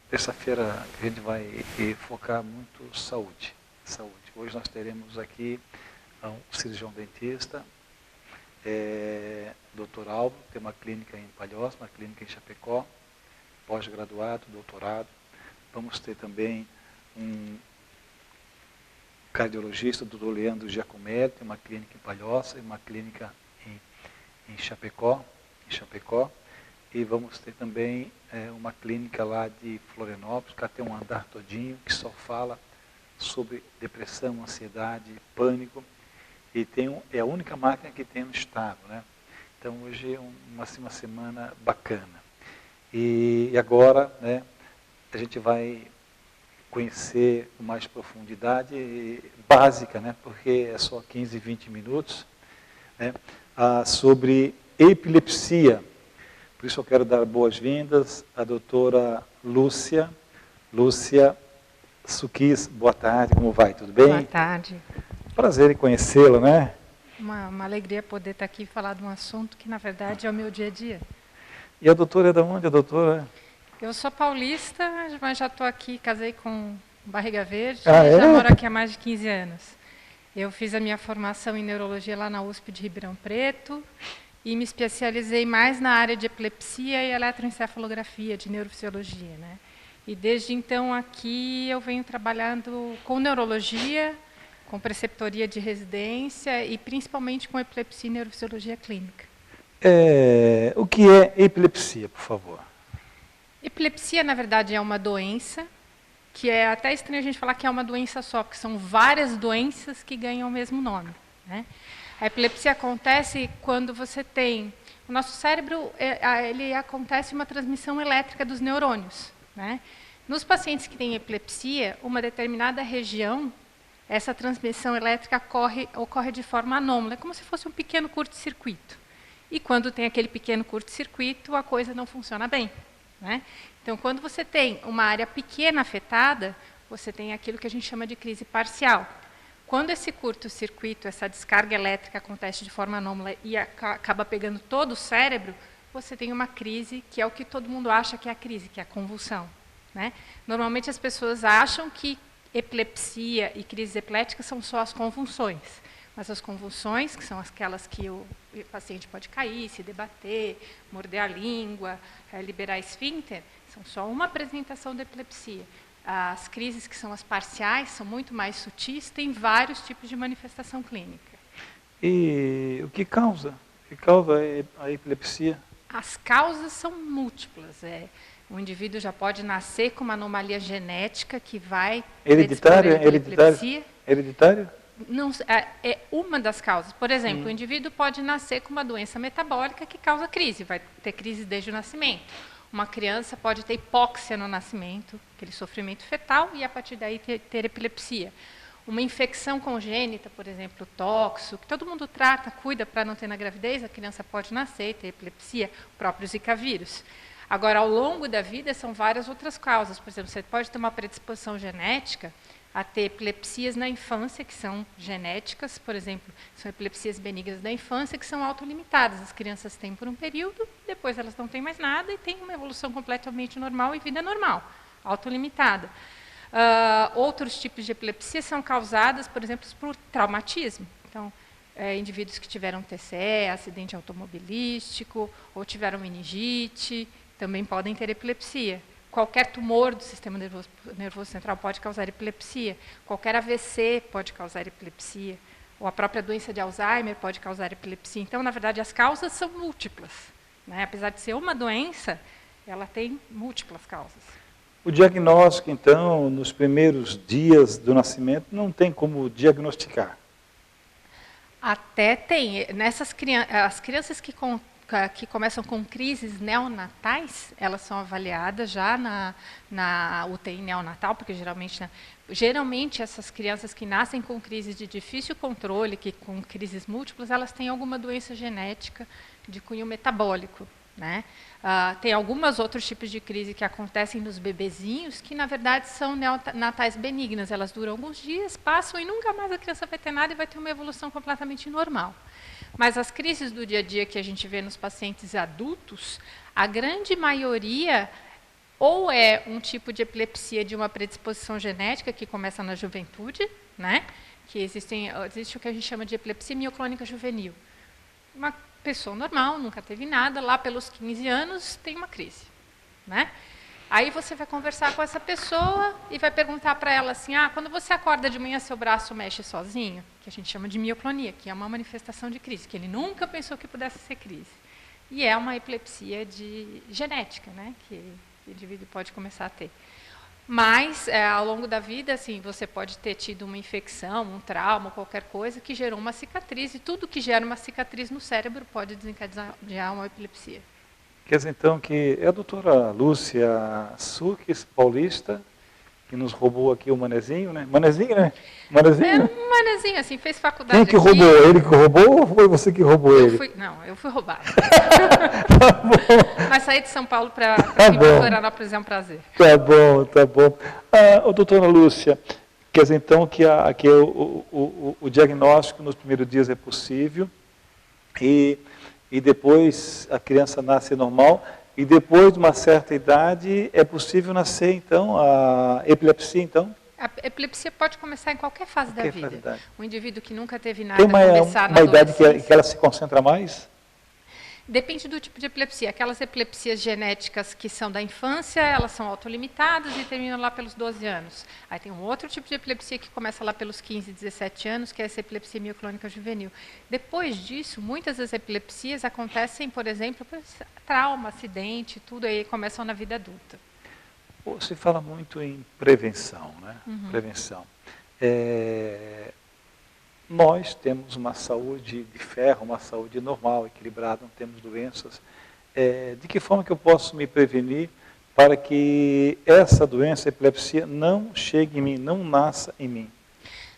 terça-feira a gente vai focar muito saúde. Hoje nós teremos aqui um cirurgião dentista, Dr. Alvo, tem uma clínica em Palhoça, uma clínica em Chapecó, pós-graduado, doutorado. Vamos ter também um cardiologista, Dr. Leandro Giacomelli, tem uma clínica em Palhoça e uma clínica em Chapecó. E vamos ter também uma clínica lá de Florianópolis, que tem um andar todinho, que só fala sobre depressão, ansiedade, pânico. E é a única máquina que tem no estado, né? Então hoje é uma semana bacana. E agora, né, a gente vai conhecer com mais profundidade, básica, né, porque é só 15, 20 minutos, né, sobre epilepsia. Por isso eu quero dar boas-vindas à doutora Lúcia Suquis. Boa tarde, como vai? Tudo bem? Boa tarde. Prazer em conhecê-la, né? Uma alegria poder estar aqui e falar de um assunto que, na verdade, é o meu dia a dia. E a doutora é de onde, a doutora? Eu sou paulista, mas já estou aqui, casei com barriga verde, já moro aqui há mais de 15 anos. Eu fiz a minha formação em neurologia lá na USP de Ribeirão Preto e me especializei mais na área de epilepsia e eletroencefalografia, de neurofisiologia, né? E desde então aqui eu venho trabalhando com neurologia, com preceptoria de residência e principalmente com epilepsia e neurofisiologia clínica. O que é epilepsia, por favor? Epilepsia, na verdade, é uma doença, que é até estranho a gente falar que é uma doença só, porque são várias doenças que ganham o mesmo nome, né? A epilepsia acontece quando você tem... O nosso cérebro, ele acontece uma transmissão elétrica dos neurônios, né? Nos pacientes que têm epilepsia, uma determinada região, essa transmissão elétrica ocorre de forma anômala, é como se fosse um pequeno curto-circuito. E quando tem aquele pequeno curto-circuito, a coisa não funciona bem, né? Então, quando você tem uma área pequena afetada, você tem aquilo que a gente chama de crise parcial. Quando esse curto-circuito, essa descarga elétrica acontece de forma anômala e acaba pegando todo o cérebro, você tem uma crise que é o que todo mundo acha que é a crise, que é a convulsão, né? Normalmente as pessoas acham que epilepsia e crises epiléticas são só as convulsões. Mas as convulsões, que são aquelas que o paciente pode cair, se debater, morder a língua, liberar esfíncter, são só uma apresentação da epilepsia. As crises, que são as parciais, são muito mais sutis, têm vários tipos de manifestação clínica. E o que causa? O que causa a epilepsia? As causas são múltiplas. O indivíduo já pode nascer com uma anomalia genética que vai... Hereditária? Hereditário? Não, é uma das causas. Por exemplo, o indivíduo pode nascer com uma doença metabólica que causa crise, vai ter crise desde o nascimento. Uma criança pode ter hipóxia no nascimento, aquele sofrimento fetal, e a partir daí ter epilepsia. Uma infecção congênita, por exemplo, toxo, que todo mundo trata, cuida para não ter na gravidez, a criança pode nascer e ter epilepsia, o próprio Zika vírus. Agora, ao longo da vida, são várias outras causas. Por exemplo, você pode ter uma predisposição genética a ter epilepsias na infância, que são genéticas, por exemplo, são epilepsias benignas da infância, que são autolimitadas. As crianças têm por um período, depois elas não têm mais nada e têm uma evolução completamente normal e vida normal, autolimitada. Outros tipos de epilepsia são causadas, por exemplo, por traumatismo. Então, indivíduos que tiveram TCE, acidente automobilístico, ou tiveram meningite, também podem ter epilepsia. Qualquer tumor do sistema nervoso central pode causar epilepsia. Qualquer AVC pode causar epilepsia. Ou a própria doença de Alzheimer pode causar epilepsia. Então, na verdade, as causas são múltiplas, né? Apesar de ser uma doença, ela tem múltiplas causas. O diagnóstico, então, nos primeiros dias do nascimento, não tem como diagnosticar? Até tem. As crianças que começam com crises neonatais, elas são avaliadas já na UTI neonatal, porque geralmente essas crianças que nascem com crises de difícil controle, com crises múltiplas, elas têm alguma doença genética de cunho metabólico, né? Tem alguns outros tipos de crise que acontecem nos bebezinhos, que na verdade são neonatais benignas. Elas duram alguns dias, passam e nunca mais a criança vai ter nada e vai ter uma evolução completamente normal. Mas as crises do dia a dia que a gente vê nos pacientes adultos, a grande maioria ou é um tipo de epilepsia de uma predisposição genética que começa na juventude, né? Que existe o que a gente chama de epilepsia mioclônica juvenil. Uma pessoa normal, nunca teve nada, lá pelos 15 anos tem uma crise, né? Aí você vai conversar com essa pessoa e vai perguntar para ela assim, quando você acorda de manhã, seu braço mexe sozinho, que a gente chama de mioclonia, que é uma manifestação de crise, que ele nunca pensou que pudesse ser crise. E é uma epilepsia genética, né, que o indivíduo pode começar a ter. Mas, ao longo da vida, assim, você pode ter tido uma infecção, um trauma, qualquer coisa, que gerou uma cicatriz, e tudo que gera uma cicatriz no cérebro pode desencadear uma epilepsia. Quer dizer, então, que é a doutora Lúcia Suques, paulista, que nos roubou aqui o manezinho, né? Manezinho, né? Manezinho? Um manezinho, assim, fez faculdade. Quem que roubou? Ele que roubou ou foi você que roubou ele? Eu fui roubada. Tá bom. Mas sair de São Paulo para ir para Florianópolis é um prazer. Tá bom, tá bom. Doutora Lúcia, quer dizer, então, que o diagnóstico nos primeiros dias é possível e depois a criança nasce normal. E depois de uma certa idade, é possível nascer, então, a epilepsia, então? A epilepsia pode começar em qualquer fase da vida. Um indivíduo que nunca teve nada tem uma idade que ela se concentra mais? Depende do tipo de epilepsia. Aquelas epilepsias genéticas que são da infância, elas são autolimitadas e terminam lá pelos 12 anos. Aí tem um outro tipo de epilepsia que começa lá pelos 15, 17 anos, que é essa epilepsia mioclônica juvenil. Depois disso, muitas das epilepsias acontecem, por exemplo, por trauma, acidente, tudo aí começam na vida adulta. Se fala muito em prevenção, né? Prevenção. Nós temos uma saúde de ferro, uma saúde normal, equilibrada, não temos doenças. De que forma que eu posso me prevenir para que essa doença, a epilepsia, não chegue em mim, não nasça em mim?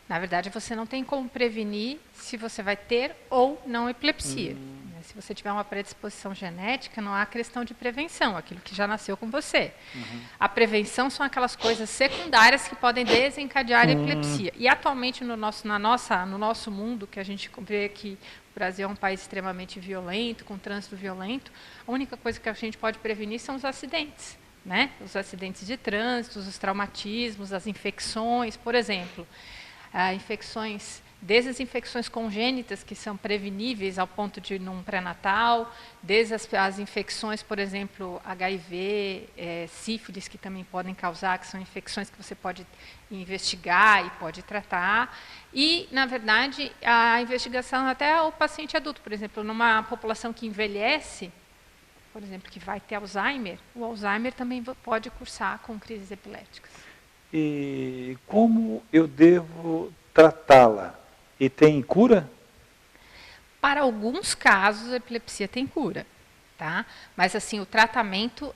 Na verdade, você não tem como prevenir se você vai ter ou não epilepsia. Se você tiver uma predisposição genética, não há questão de prevenção, aquilo que já nasceu com você. A prevenção são aquelas coisas secundárias que podem desencadear a epilepsia. E atualmente no nosso mundo, que a gente vê que o Brasil é um país extremamente violento, com trânsito violento, a única coisa que a gente pode prevenir são os acidentes, né? Os acidentes de trânsito, os traumatismos, as infecções, por exemplo. Desde as infecções congênitas, que são preveníveis ao ponto de num pré-natal, desde as infecções, por exemplo, HIV, sífilis, que também podem causar, que são infecções que você pode investigar e pode tratar. E, na verdade, a investigação até o paciente adulto, por exemplo, numa população que envelhece, por exemplo, que vai ter Alzheimer, o Alzheimer também pode cursar com crises epiléticas. E como eu devo tratá-la? E tem cura? Para alguns casos, a epilepsia tem cura, tá? Mas, assim, o tratamento,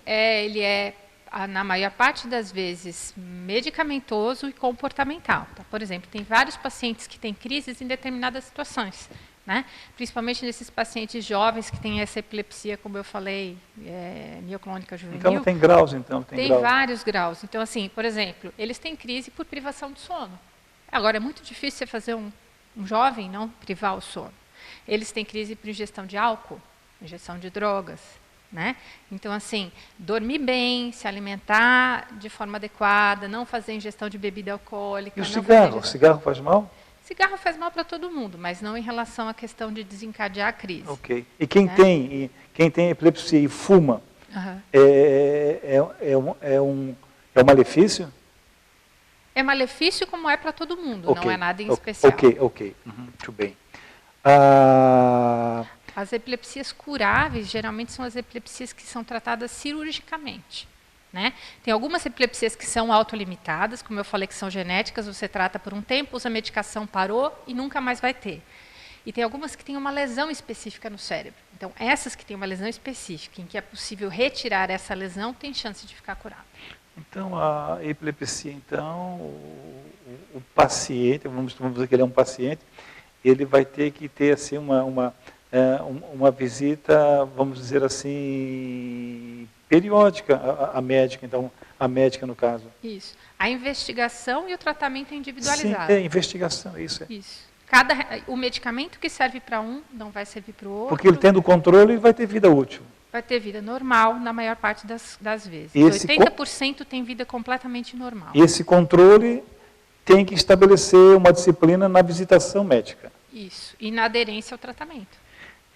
na maior parte das vezes, medicamentoso e comportamental. Tá? Por exemplo, tem vários pacientes que têm crises em determinadas situações, né? Principalmente nesses pacientes jovens que têm essa epilepsia, como eu falei, mioclônica juvenil. Então, tem graus, então? Tem vários graus. Então, assim, por exemplo, eles têm crise por privação de sono. Agora, é muito difícil você fazer um jovem não privar o sono. Eles têm crise por ingestão de álcool, ingestão de drogas, né? Então, assim, dormir bem, se alimentar de forma adequada, não fazer ingestão de bebida alcoólica. E o cigarro? O cigarro faz mal? Cigarro faz mal para todo mundo, mas não em relação à questão de desencadear a crise. Ok. E quem tem epilepsia e fuma, é um malefício? É malefício como é para todo mundo, não é nada em especial. Ok. Muito bem. As epilepsias curáveis, geralmente, são as epilepsias que são tratadas cirurgicamente. Né? Tem algumas epilepsias que são autolimitadas, como eu falei, que são genéticas, você trata por um tempo, usa medicação, parou e nunca mais vai ter. E tem algumas que têm uma lesão específica no cérebro. Então, essas que têm uma lesão específica, em que é possível retirar essa lesão, tem chance de ficar curada. Então, a epilepsia, então, o paciente, vamos dizer que ele é um paciente, ele vai ter que ter assim, uma visita, vamos dizer assim, periódica à médica, então, a médica no caso. Isso. A investigação e o tratamento é individualizado. Sim, investigação, isso. Isso. O medicamento que serve para um não vai servir para o outro. Porque ele tendo controle, ele vai ter vida útil. vai ter vida normal na maior parte das vezes. E esse 80% tem vida completamente normal. E esse controle tem que estabelecer uma disciplina na visitação médica. Isso, e na aderência ao tratamento.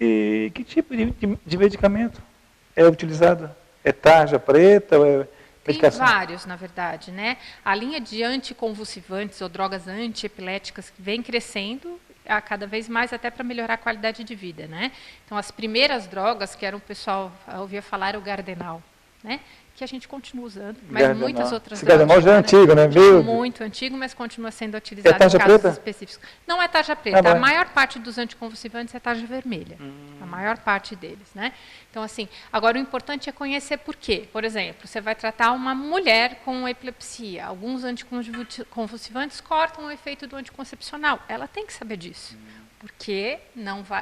E que tipo de medicamento é utilizado? É tarja preta ou é medicação? Tem vários, na verdade, né? A linha de anticonvulsivantes ou drogas antiepiléticas vem crescendo a cada vez mais, até para melhorar a qualidade de vida, né? Então, as primeiras drogas que o pessoal ouvia falar, era o Gardenal, né? Que a gente continua usando, mas Gardenal. muitas outras Esse drogas. Gardenal já é antigo, né? Já é muito antigo, mas continua sendo utilizado tarja em casos preta? específicos. Não é tarja preta, não a é? maior parte dos anticonvulsivantes é tarja vermelha. A maior parte deles, né? Então, assim, agora o importante é conhecer por quê. Por exemplo, você vai tratar uma mulher com epilepsia. Alguns anticonvulsivantes cortam o efeito do anticoncepcional. Ela tem que saber disso, porque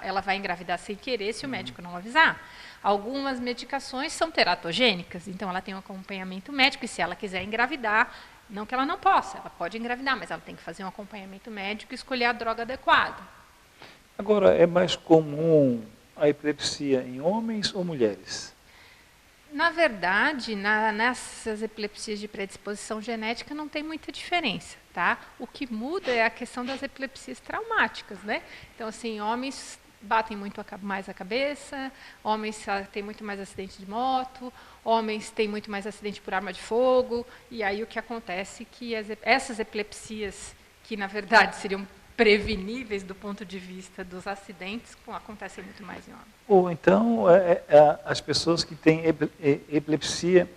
ela vai engravidar sem querer se o médico não avisar. Algumas medicações são teratogênicas, então ela tem um acompanhamento médico e se ela quiser engravidar, não que ela não possa, ela pode engravidar, mas ela tem que fazer um acompanhamento médico e escolher a droga adequada. Agora, é mais comum a epilepsia em homens ou mulheres? Na verdade, nessas epilepsias de predisposição genética não tem muita diferença, tá? O que muda é a questão das epilepsias traumáticas, né? Então, assim, homens batem muito mais a cabeça, homens têm muito mais acidente de moto, homens têm muito mais acidente por arma de fogo, e aí o que acontece é que essas epilepsias, que na verdade seriam preveníveis do ponto de vista dos acidentes, acontecem muito mais em homens. Ou então, as pessoas que têm epilepsia,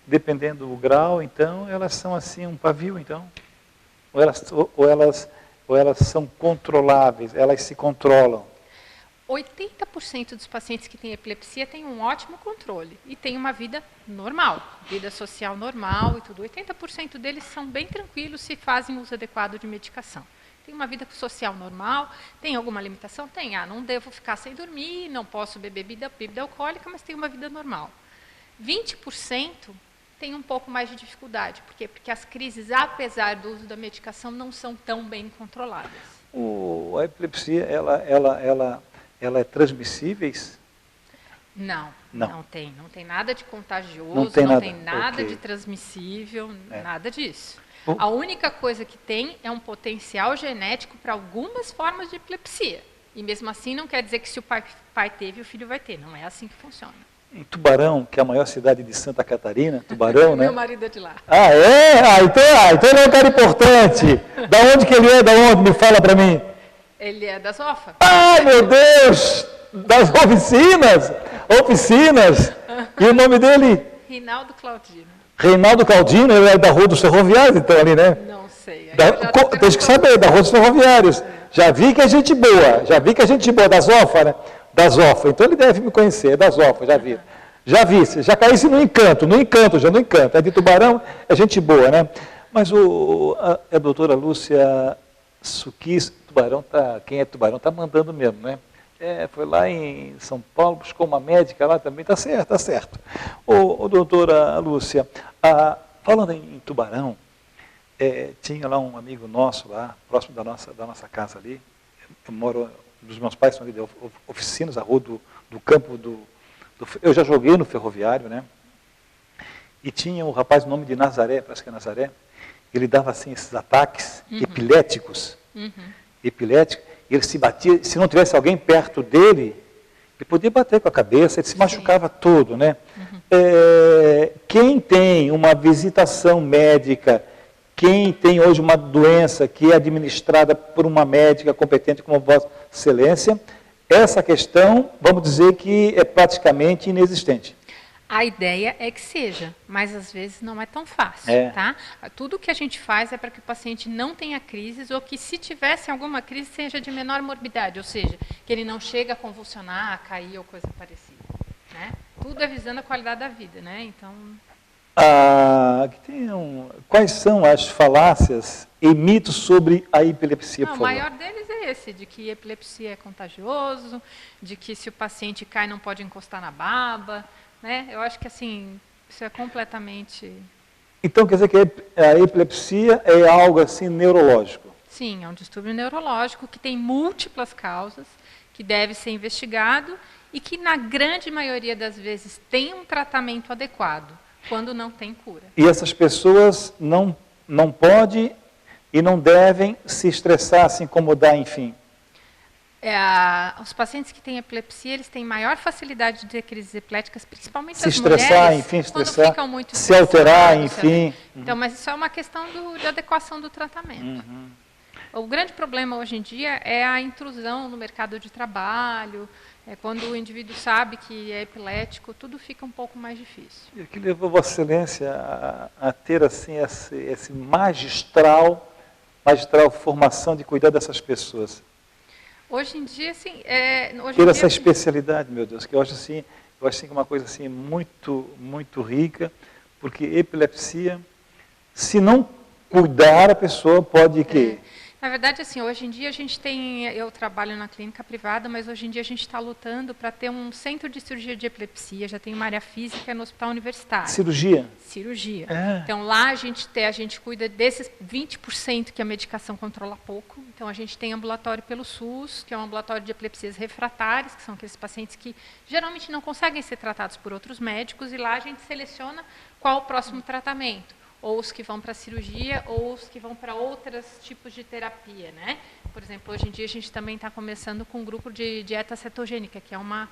dependendo do grau, então, elas são assim um pavio, então? Ou elas são controláveis, elas se controlam? 80% dos pacientes que têm epilepsia têm um ótimo controle e têm uma vida normal, vida social normal e tudo. 80% deles são bem tranquilos se fazem uso adequado de medicação. Tem uma vida social normal, tem alguma limitação? Tem. Não devo ficar sem dormir, não posso beber bebida alcoólica, mas tem uma vida normal. 20% tem um pouco mais de dificuldade. Por quê? Porque as crises, apesar do uso da medicação, não são tão bem controladas. A epilepsia, ela é transmissível? Não tem. Não tem nada de contagioso, não tem nada okay. de transmissível, nada disso. A única coisa que tem é um potencial genético para algumas formas de epilepsia. E mesmo assim não quer dizer que se o pai teve, o filho vai ter. Não é assim que funciona. Em Tubarão, que é a maior cidade de Santa Catarina, Tubarão, né? Meu marido é de lá. Então ele é um cara importante. Da onde que ele é? Da onde? Me fala para mim. Ele é das OFA. Ai, meu Deus! Das oficinas! E o nome dele? Reinaldo Claudino. Reinaldo Claudino, ele é da Rua dos Ferroviários, então, ali, né? Não sei. Tem que saber, da Rua dos Ferroviários. Já vi que é gente boa, das OFA, né? Das OFA, então ele deve me conhecer, das OFA, já vi. Já caísse no encanto, é de Tubarão, é gente boa, né? Mas a doutora Lúcia Suquis, quem é Tubarão está mandando mesmo, né? Foi lá em São Paulo, buscou uma médica lá também, está certo. Doutora Lúcia, falando em Tubarão, tinha lá um amigo nosso lá, próximo da nossa casa ali, dos meus pais são ali de oficinas, a rua do campo eu já joguei no ferroviário, né? E tinha o rapaz, o nome de Nazaré, parece que é Nazaré, ele dava assim esses ataques epiléticos, ele se batia, se não tivesse alguém perto dele, ele podia bater com a cabeça, ele se machucava todo, né? Quem tem uma visitação médica, quem tem hoje uma doença que é administrada por uma médica competente como Vossa Excelência, essa questão, vamos dizer que é praticamente inexistente. A ideia é que seja, mas às vezes não é tão fácil, tá? Tudo que a gente faz é para que o paciente não tenha crises ou que se tivesse alguma crise seja de menor morbidade, ou seja, que ele não chegue a convulsionar, a cair ou coisa parecida, né? Tudo é visando a qualidade da vida, né? Então... Quais são as falácias e mitos sobre a epilepsia, por favor? O maior deles é esse, de que epilepsia é contagioso, de que se o paciente cai não pode encostar na baba, né? Eu acho que assim, isso é completamente... Então quer dizer que a epilepsia é algo assim neurológico? Sim, é um distúrbio neurológico que tem múltiplas causas, que deve ser investigado e que na grande maioria das vezes tem um tratamento adequado, quando não tem cura. E essas pessoas não podem e não devem se estressar, se incomodar, enfim. Os pacientes que têm epilepsia, eles têm maior facilidade de ter crises epiléticas, principalmente se as estressar, mulheres, enfim, quando estressar, ficam muito se alterar, estressados, enfim. Então, mas isso é uma questão de adequação do tratamento. O grande problema hoje em dia é a intrusão no mercado de trabalho, quando o indivíduo sabe que é epilético, tudo fica um pouco mais difícil. E o que levou Vossa Excelência a ter assim esse magistral formação de cuidar dessas pessoas? Hoje em dia, assim, ter essa especialidade, meu Deus, que eu acho assim uma coisa assim muito, muito rica, porque epilepsia, se não cuidar, a pessoa pode que Na verdade, assim, hoje em dia eu trabalho na clínica privada, mas hoje em dia a gente está lutando para ter um centro de cirurgia de epilepsia, já tem uma área física no hospital universitário. Cirurgia? Cirurgia. Então lá a gente cuida desses 20% que a medicação controla pouco. Então a gente tem ambulatório pelo SUS, que é um ambulatório de epilepsias refratárias, que são aqueles pacientes que geralmente não conseguem ser tratados por outros médicos, e lá a gente seleciona qual o próximo tratamento. Ou os que vão para a cirurgia, ou os que vão para outros tipos de terapia, né? Por exemplo, hoje em dia a gente também está começando com um grupo de dieta cetogênica, que é uma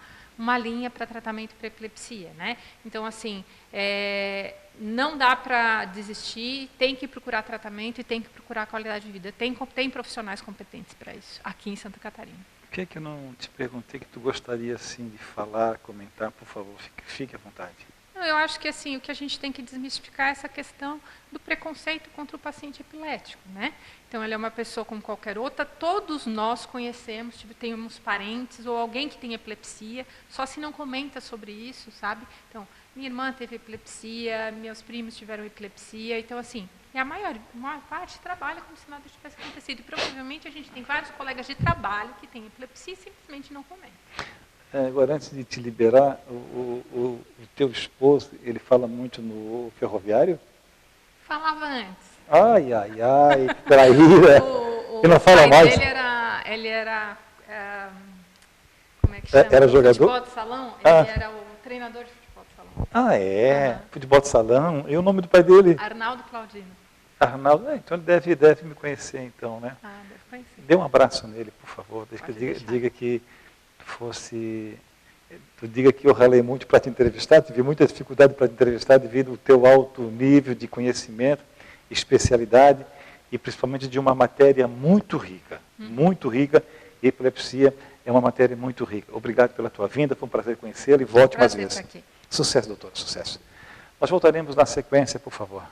linha para tratamento para epilepsia, né? Então, assim, não dá para desistir, tem que procurar tratamento e tem que procurar qualidade de vida. Tem profissionais competentes para isso, aqui em Santa Catarina. O que é que eu não te perguntei que tu gostaria, assim, de falar, comentar? Por favor, fique à vontade. Eu acho que assim, o que a gente tem que desmistificar é essa questão do preconceito contra o paciente epilético, né? Então, ele é uma pessoa como qualquer outra, todos nós conhecemos, temos parentes ou alguém que tem epilepsia, só se não comenta sobre isso, sabe? Então, minha irmã teve epilepsia, meus primos tiveram epilepsia, então assim, a maior parte trabalha como se nada tivesse acontecido. E provavelmente a gente tem vários colegas de trabalho que têm epilepsia e simplesmente não comentam. Agora, antes de te liberar, o teu esposo, ele fala muito no ferroviário? Falava antes. Ai, que traíra. E não fala mais? Ele era como é que chama? Era jogador? Futebol de salão. Ele era o treinador de futebol de salão. Futebol de salão. E o nome do pai dele? Arnaldo Claudino. Arnaldo, então ele deve me conhecer, então, né? Deve conhecer. Dê um abraço nele, por favor. Diga que tu diga que eu ralei muito para te entrevistar, tive muita dificuldade para te entrevistar devido ao teu alto nível de conhecimento, especialidade e principalmente de uma matéria muito rica, Epilepsia é uma matéria muito rica. Obrigado pela tua vinda, foi um prazer conhecê-la e volte mais vezes. Sucesso, doutora, sucesso. Nós voltaremos na sequência, por favor.